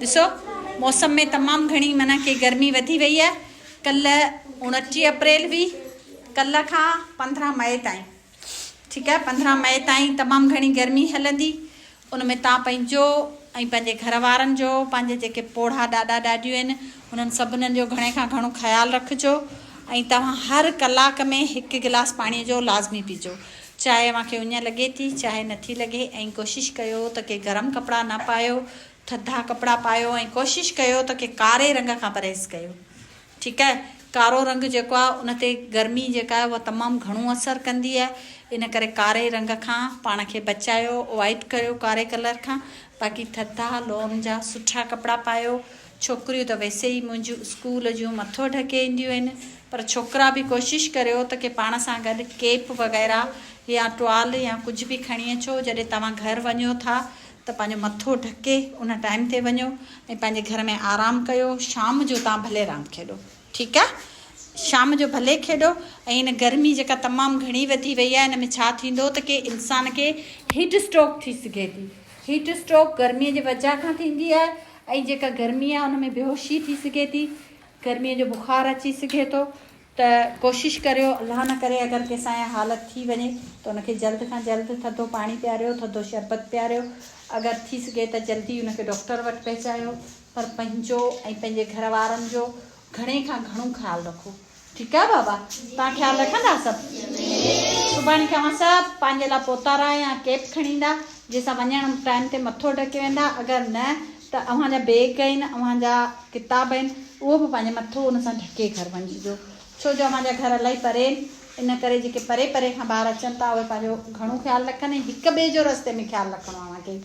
ॾिसो मौसम में तमामु घणी माना कि गर्मी वधी वई आहे। कल्ह 29 अप्रैल हुई, कल्ह खां 15 मई ताईं, ठीकु आहे, 15 मई ताईं तमामु घणी गर्मी हलंदी। उन में तव्हां पंहिंजो ऐं पंहिंजे घर वारनि जो, पंहिंजे जेके पोढ़ा ॾाॾा ॾाॾियूं आहिनि उन्हनि सभिनीनि जो घणे खां घणो ख़्यालु रखिजो। ऐं तव्हां हर कलाक में 1 गिलास पाणीअ जो लाज़मी पीजो, चाहे मूंखे उञ लॻे थी चाहे नथी लॻे। ऐं कोशिशि कयो त के गरम कपिड़ा न पायो, थधा कपिड़ा पायो ऐं कोशिशि कयो त के कारे रंग खां परहेज़ कयो, ठीकु आहे। कारो रंग जेको आहे उन ते गर्मी जेका आहे उहा तमामु घणो असरु कंदी आहे। इन करे कारे रंग खां पाण खे बचायो, अवॉइड कयो कारे कलर खां। बाक़ी थधा लॉन जा सुठा कपिड़ा पायो। छोकिरियूं त वैसे ई मुंहिंजूं स्कूल जूं मथो ढके ईंदियूं आहिनि, पर छोकिरा बि कोशिशि करियो त के पाण सां गॾु केप वग़ैरह या टुआल या कुझु बि खणी अचो। जॾहिं तव्हां घर वञो था त पंहिंजो मथो ढके उन टाइम ते वञो ऐं पंहिंजे घर में आराम कयो। शाम जो तव्हां भले रांदि खेॾो, ठीकु आहे, शाम जो भले खेॾो। ऐं इन गर्मी जेका तमामु घणी वधी वई आहे, इन में छा थींदो त के इंसान खे हीट स्ट्रोक थी सघे थी। हीट स्ट्रोक गर्मीअ जी वजह खां थींदी आहे। ऐं जेका गर्मी आहे उन में बेहोशी थी सघे थी, गर्मीअ जो बुखार अची सघे थो। त कोशिशि करियो, अलाह न करे अगरि कंहिंसां इहा हालत थी वञे त उनखे जल्द खां जल्द थधो पाणी पीआरियो, थधो शरबत पीआरियो। अगरि थी सघे त जल्दी उनखे डॉक्टर वटि पहुचायो। पर पंहिंजो ऐं पंहिंजे घर वारनि जो घणे खां घणो ख़्यालु रखो, ठीकु आहे बाबा। तव्हां ख़्यालु रखंदा सभु? सुभाणे खां सभु पंहिंजे लाइ पोतारा या केप खणी ईंदा, जंहिंसां वञण टाइम ते मथो ढके वेंदा। अगरि न त अव्हांजा बैग आहिनि, अव्हांजा किताब आहिनि, उहो बि पंहिंजे मथो उन सां ढके घर वञिजो। छो जो अव्हांजा घर इलाही परे आहिनि, इन करे जेके परे परे खां ॿार अचनि था उहे पंहिंजो घणो ख़्यालु रखनि। हिक ॿिए जो रस्ते में ख़्यालु रखिणो आहे अव्हांखे।